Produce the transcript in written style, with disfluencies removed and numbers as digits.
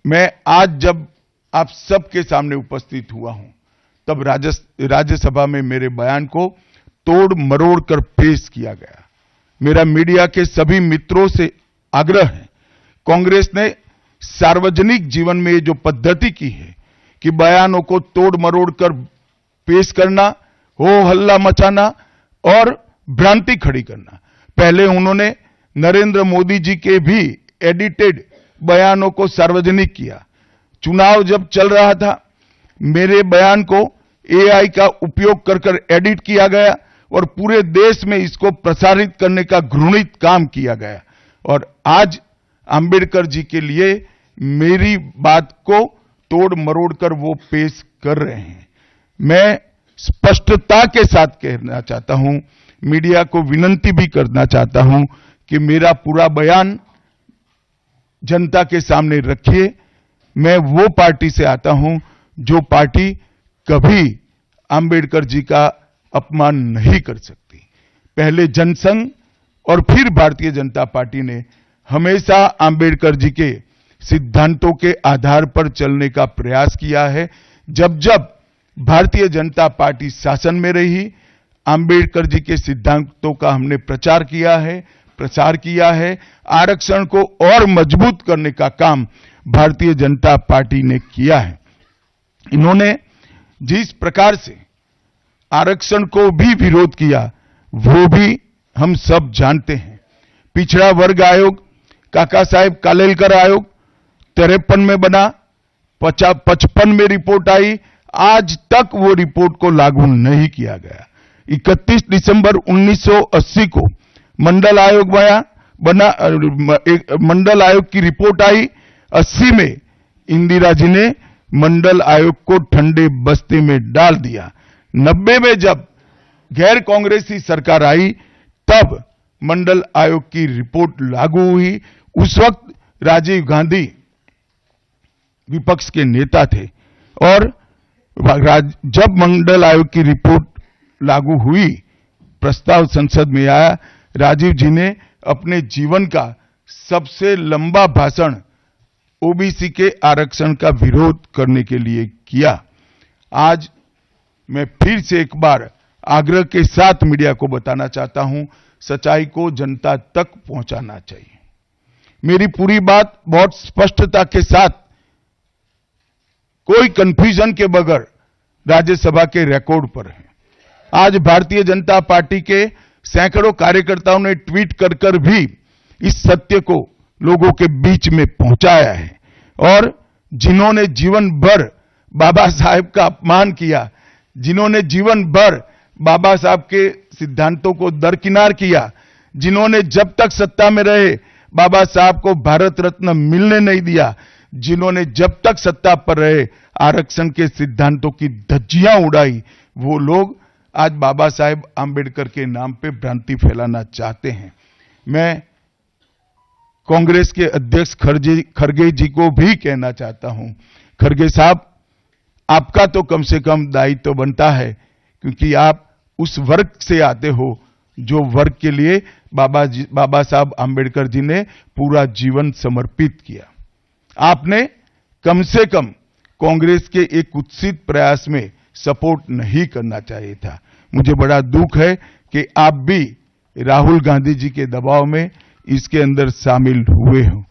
मैं आज जब आप सबके सामने उपस्थित हुआ हूं, तब राज्यसभा में मेरे बयान को तोड़ मरोड़ कर पेश किया गया। मेरा मीडिया के सभी मित्रों से आग्रह है, कांग्रेस ने सार्वजनिक जीवन में जो पद्धति की है कि बयानों को तोड़ मरोड़ कर पेश करना, हो हल्ला मचाना और भ्रांति खड़ी करना। पहले उन्होंने नरेंद्र मोदी जी के भी एडिटेड बयानों को सार्वजनिक किया। चुनाव जब चल रहा था, मेरे बयान को एआई का उपयोग कर एडिट किया गया और पूरे देश में इसको प्रसारित करने का घृणित काम किया गया। और आज अंबेडकर जी के लिए मेरी बात को तोड़ मरोड़ कर वो पेश कर रहे हैं। मैं स्पष्टता के साथ कहना चाहता हूं, मीडिया को विनती भी करना चाहता हूं कि मेरा पूरा बयान जनता के सामने रखिए। मैं वो पार्टी से आता हूं जो पार्टी कभी अंबेडकर जी का अपमान नहीं कर सकती। पहले जनसंघ और फिर भारतीय जनता पार्टी ने हमेशा अंबेडकर जी के सिद्धांतों के आधार पर चलने का प्रयास किया है। जब जब भारतीय जनता पार्टी शासन में रही, अंबेडकर जी के सिद्धांतों का हमने प्रचार किया है, प्रसार किया है। आरक्षण को और मजबूत करने का काम भारतीय जनता पार्टी ने किया है। इन्होंने जिस प्रकार से आरक्षण को भी विरोध किया, वो भी हम सब जानते हैं। पिछड़ा वर्ग आयोग, काका साहेब कालेलकर आयोग 53 में बना, 55 में रिपोर्ट आई, आज तक वो रिपोर्ट को लागू नहीं किया गया। 31 दिसंबर 1980 को मंडल आयोग बना, मंडल आयोग की रिपोर्ट आई। 80 में इंदिरा जी ने मंडल आयोग को ठंडे बस्ते में डाल दिया। 90 में जब गैर कांग्रेसी सरकार आई, तब मंडल आयोग की रिपोर्ट लागू हुई। उस वक्त राजीव गांधी विपक्ष के नेता थे और जब मंडल आयोग की रिपोर्ट लागू हुई, प्रस्ताव संसद में आया, राजीव जी ने अपने जीवन का सबसे लंबा भाषण ओबीसी के आरक्षण का विरोध करने के लिए किया। आज मैं फिर से एक बार आग्रह के साथ मीडिया को बताना चाहता हूं, सच्चाई को जनता तक पहुंचाना चाहिए। मेरी पूरी बात बहुत स्पष्टता के साथ, कोई कंफ्यूजन के बगैर राज्यसभा के रिकॉर्ड पर है। आज भारतीय जनता पार्टी के सैकड़ों कार्यकर्ताओं ने ट्वीट कर भी इस सत्य को लोगों के बीच में पहुंचाया है। और जिन्होंने जीवन भर बाबा साहेब का अपमान किया, जिन्होंने जीवन भर बाबा साहब के सिद्धांतों को दरकिनार किया, जिन्होंने जब तक सत्ता में रहे बाबा साहब को भारत रत्न मिलने नहीं दिया, जिन्होंने जब तक सत्ता पर रहे आरक्षण के सिद्धांतों की धज्जियां उड़ाई, वो लोग आज बाबा साहेब आंबेडकर के नाम पे भ्रांति फैलाना चाहते हैं। मैं कांग्रेस के अध्यक्ष खड़गे जी को भी कहना चाहता हूं, खड़गे साहब, आपका तो कम से कम दायित्व बनता है, क्योंकि आप उस वर्ग से आते हो जो वर्ग के लिए बाबा साहब आंबेडकर जी ने पूरा जीवन समर्पित किया। आपने कम से कम कांग्रेस के एक कुत्सित प्रयास में सपोर्ट नहीं करना चाहिए था। मुझे बड़ा दुख है कि आप भी राहुल गांधी जी के दबाव में इसके अंदर शामिल हुए हो।